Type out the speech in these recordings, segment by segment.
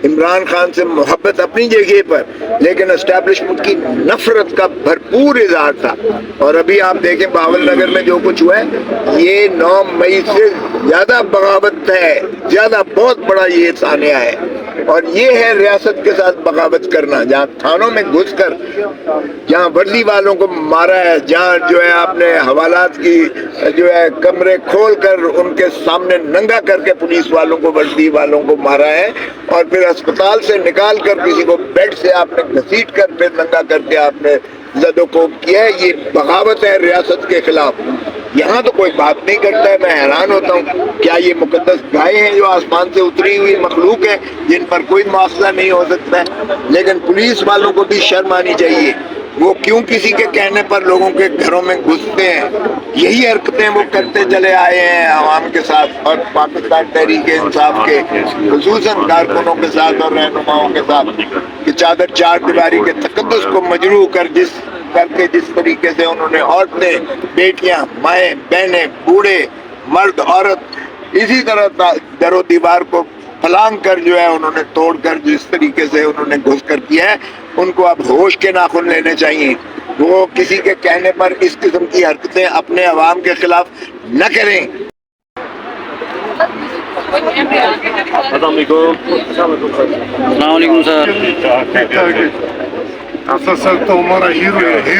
عمران خان سے محبت اپنی جگہ پر، لیکن اسٹیبلشمنٹ کی نفرت کا بھرپور اظہار تھا۔ اور ابھی آپ دیکھیں باول نگر میں جو کچھ ہوا ہے، یہ 9 مئی سے زیادہ بغاوت ہے، زیادہ بہت بڑا یہ سانحہ ہے۔ اور یہ ہے ریاست کے ساتھ بغاوت کرنا، جہاں تھانوں میں گھس کر جہاں وردی والوں کو مارا ہے، جہاں جو ہے آپ نے حوالات کی جو ہے کمرے کھول کر ان کے سامنے ننگا کر کے پولیس والوں کو، وردی والوں کو مارا ہے، اور پھر اسپتال سے نکال کر کسی کو بیڈ سے آپ نے گھسیٹ کر پھر ننگا کر کے آپ نے زد و کوب کیا ہے، یہ بغاوت ہے ریاست کے خلاف۔ یہاں تو کوئی بات نہیں کرتا ہے، میں حیران ہوتا ہوں، کیا یہ مقدس گائے ہیں جو آسمان سے اتری ہوئی مخلوق ہے جن پر کوئی معاوضہ نہیں ہو سکتا ہے؟ لیکن پولیس والوں کو بھی شرم آنی چاہیے، وہ کیوں کسی کے کہنے پر لوگوں کے گھروں میں گھستے ہیں؟ یہی حرکتیں وہ کرتے چلے آئے ہیں عوام کے ساتھ اور پاکستان تحریک انصاف کے خصوصاً کارکنوں کے ساتھ اور رہنماؤں کے ساتھ، کہ چادر چار دیواری کے تقدس کو مجروح کر جس طریقے سے انہوں نے عورتیں، بیٹیاں، مائیں، بہنیں، بوڑھے، مرد، عورت، اسی طرح در و دیوار کو پھلانگ کر جو ہے انہوں نے توڑ کر جس طریقے سے انہوں نے گھس کر کیا ہے، ان کو اب ہوش کے ناخن لینے چاہیے۔ وہ کسی کے کہنے پر اس قسم کی حرکتیں اپنے عوام کے خلاف نہ کریں۔ السلام علیکم سر۔ سر تو ہمارا ہیرو ہے،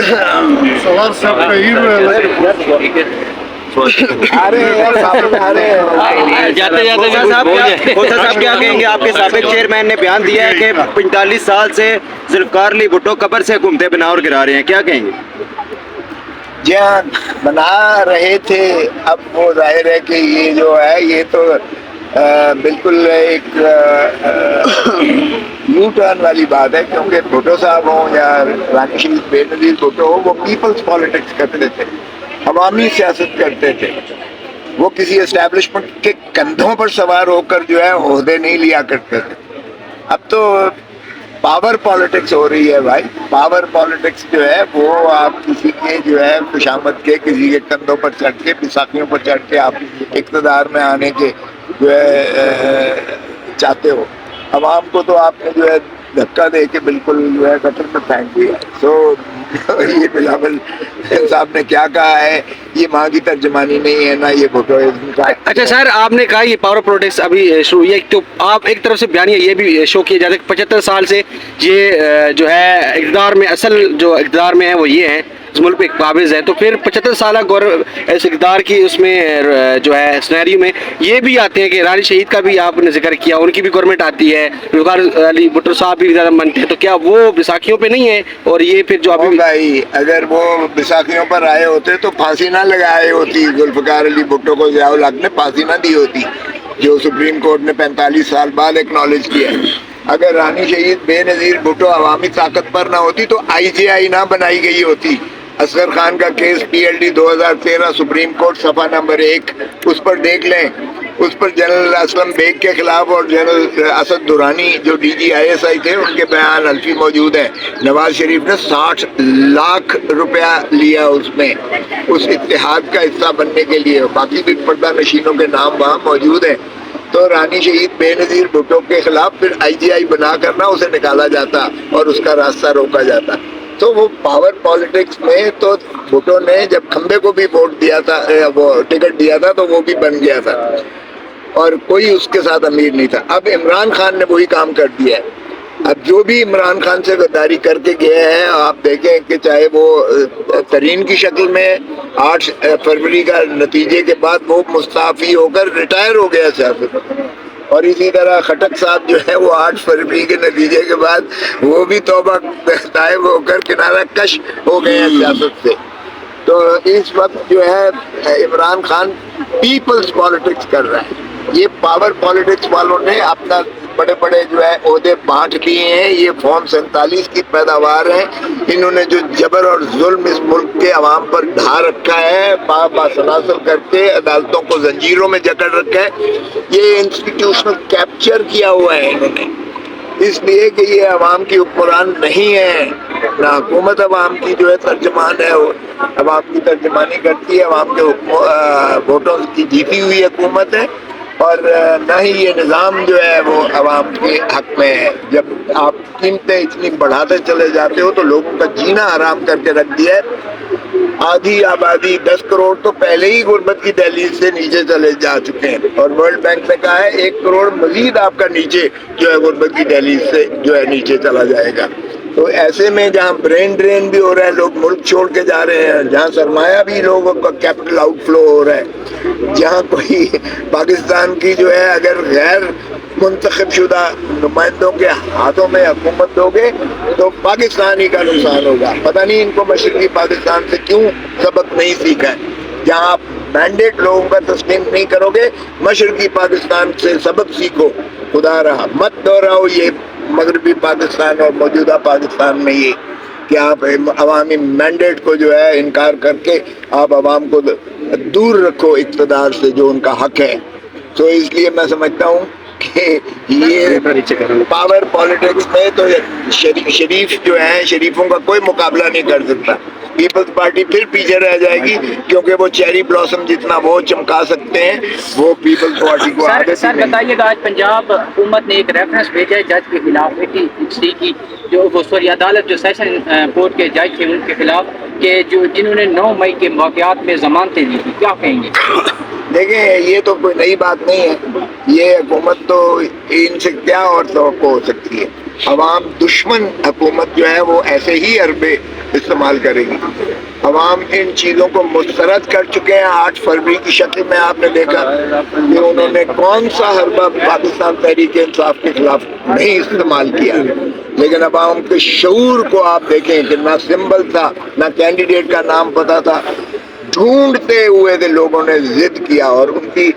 سوار صاحب کا ہیرو ہے۔ جاتے جاتے کوثر صاحب کیا کہیں گے؟ آپ کے سابق چیئرمین نے بیان دیا ہے کہ 45 سال سے ذوالفقار علی بھٹو قبر سے حکومت بناور گرا رہے ہیں، کیا کہیں گے؟ جہاں بنا رہے تھے، اب وہ ظاہر ہے کہ یہ جو ہے یہ تو بالکل ایک یو ٹرن والی بات ہے، کیونکہ بھٹو صاحب ہوں یا رانی شریف بے نظیر بھٹو ہو، وہ پیپلز پالیٹکس کرتے تھے، عوامی سیاست کرتے تھے، وہ کسی اسٹیبلشمنٹ کے کندھوں پر سوار ہو کر جو ہے عہدے نہیں لیا کرتے تھے۔ اب تو پاور پالیٹکس ہو رہی ہے بھائی، پاور پالیٹکس جو ہے وہ آپ کسی کے جو ہے خوشامد کے، کسی کے کندھوں پر چڑھ کے، بیساکھیوں پر چڑھ کے آپ اقتدار میں آنے کے جو ہے چاہتے ہو۔ عوام کو تو آپ نے جو ہے دھکا دے کے بالکل جو ہے گٹر میں پھینک دیا۔ سو یہ بلاول صاحب نے کیا کہا ہے، یہ ماں کی ترجمانی نہیں ہے، نہ یہ بھٹوازم کا۔ اچھا سر، آپ نے کہا یہ پاور پالیٹکس ابھی شروع ہوئی ہے، تو آپ ایک طرف سے بیانیہ یہ بھی شو کیا جاتا ہے کہ 75 سال سے یہ جو ہے اقتدار میں، اصل جو اقتدار میں ہے وہ یہ ہے، اس ملک پہ قابض ہے، تو پھر 75 سالہ اس اقتدار کی اس میں جو ہے سنیریو میں یہ بھی آتے ہیں کہ رانی شہید کا بھی آپ نے ذکر کیا، ان کی بھی گورنمنٹ آتی ہے، ذوالفقار علی بھٹو صاحب بھی زیادہ منتے ہیں، تو کیا وہ بیساکھیوں پہ نہیں ہے؟ اور یہ پھر جو ابھی بھائی اگر وہ بیساکھیوں پر آئے ہوتے تو پھانسی نہ لگائے ہوتی، ذوالفقار علی بھٹو کو ضیاء الحق نے پھانسی نہ دی ہوتی، جو سپریم کورٹ نے 45 سال بعد ایکنالج کیا۔ اگر رانی شہید بے نظیر بھٹو عوامی طاقت پر نہ ہوتی تو IGI نہ بنائی گئی ہوتی۔ اصغر خان کا کیس PLD 2013 سپریم کورٹ صفحہ نمبر 1، اس پر دیکھ لیں، اس پر جنرل اسلم بیگ کے خلاف اور جنرل اسد درانی جو DG ISI تھے، ان کے بیان حلفی موجود ہیں۔ نواز شریف نے 60 لاکھ روپیہ لیا اس میں، اس اتحاد کا حصہ بننے کے لیے، باقی بھی پردہ نشینوں کے نام وہاں موجود ہیں۔ تو رانی شہید بے نظیر بھٹو کے خلاف پھر IGI بنا کر نہ اسے نکالا جاتا اور اس کا راستہ روکا جاتا۔ تو وہ پاور پالیٹکس میں تو بھٹو نے جب کھمبے کو بھی ووٹ دیا تھا، وہ ٹکٹ دیا تھا تو وہ بھی بن گیا تھا اور کوئی اس کے ساتھ امیر نہیں تھا۔ اب عمران خان نے وہی کام کر دیا ہے۔ اب جو بھی عمران خان سے غداری کر کے گئے ہیں، آپ دیکھیں کہ چاہے وہ ترین کی شکل میں 8 فروری کا نتیجے کے بعد وہ مستعفی ہو کر ریٹائر ہو گیا سیاست، اور اسی طرح خٹک صاحب جو ہے وہ 8 فروری کے نتیجے کے بعد وہ بھی توبہ طائب ہو کر کنارہ کش ہو گئے ہیں سیاست سے۔ تو اس وقت جو ہے عمران خان پیپلز پالیٹکس کر رہا ہے۔ یہ پاور پالیٹکس والوں نے اپنا بڑے بڑے جو ہے عہدے بانٹ لیے ہیں، یہ فارم 47 کی پیداوار ہے۔ انہوں نے جو جبر اور ظلم اس ملک کے عوام پر ڈھا رکھا ہے، باسلاسل کر کے عدالتوں کو زنجیروں میں جکڑ رکھا ہے، یہ انسٹیٹیوشنل کیپچر کیا ہوا ہے انہوں نے، اس لیے کہ یہ عوام کی حکمران نہیں ہے، نہ حکومت عوام کی جو ہے ترجمان ہے، عوام کی ترجمانی کرتی ہے، عوام کے ووٹوں کی جیتی ہوئی حکومت ہے، اور نہ ہی یہ نظام جو ہے وہ عوام کے حق میں ہے. جب آپ قیمتیں اتنی بڑھاتے چلے جاتے ہو تو لوگوں کا جینا حرام کر کے رکھ دیا ہے. آدھی آبادی 10 کروڑ تو پہلے ہی غربت کی دہلیز سے نیچے چلے جا چکے ہیں, اور ورلڈ بینک نے کہا ہے 1 کروڑ مزید آپ کا نیچے جو ہے غربت کی دہلیز سے جو ہے نیچے چلا جائے گا. تو ایسے میں جہاں برین ڈرین بھی ہو رہا ہے, لوگ ملک چھوڑ کے جا رہے ہیں, جہاں سرمایہ بھی لوگوں کا کیپٹل آؤٹ فلو ہو رہا ہے, جہاں کوئی پاکستان کی جو ہے اگر غیر منتخب شدہ نمائندوں کے ہاتھوں میں حکومت دو گے تو پاکستان ہی کا نقصان ہوگا. پتہ نہیں ان کو مشرقی پاکستان سے کیوں سبق نہیں سیکھا ہے. جہاں آپ مینڈیٹ لوگوں کا تسلیم نہیں کرو گے, مشرقی پاکستان سے سبق سیکھو. خدا رہا مت دہراؤ یہ مغربی پاکستان اور موجودہ پاکستان میں یہ کہ آپ عوامی مینڈیٹ کو جو ہے انکار کر کے آپ عوام کو دور رکھو اقتدار سے جو ان کا حق ہے. تو اس لیے میں سمجھتا ہوں کہ یہ پاور پالیٹکس میں تو شریف جو ہیں, شریفوں کا کوئی مقابلہ نہیں کر سکتا. پیپلز پارٹی پھر پیچھے رہ جائے گی کیونکہ وہ چیری بلاسم جتنا وہ چمکا سکتے ہیں وہ پیپلز پارٹی کو عادت سر بتائیے گا, آج پنجاب حکومت نے ایک ریفرنس بھیجا ہے جج کے خلاف 80 کی جو وہ سوری عدالت جو سیشن کورٹ کے جج تھے ان کے خلاف کہ جنہوں نے 9 مئی کے واقعات میں ضمانتیں دی تھی, کیا کہیں گے؟ دیکھیں یہ تو کوئی نئی بات نہیں ہے. یہ حکومت تو ان سے کیا اور توقع ہو سکتی ہے. عوام دشمن حکومت جو ہے وہ ایسے ہی حربے استعمال کرے گی. عوام ان چیزوں کو مسترد کر چکے ہیں. 8 فروری کی شکل میں آپ نے دیکھا کہ انہوں نے کون سا حربہ پاکستان تحریک انصاف کے خلاف نہیں استعمال کیا, لیکن عوام کے شعور کو آپ دیکھیں کہ نہ سمبل تھا نہ کینڈیڈیٹ کا نام پتہ تھا, ڈھونڈتے ہوئے تھے لوگوں نے ضد کیا اور ان کی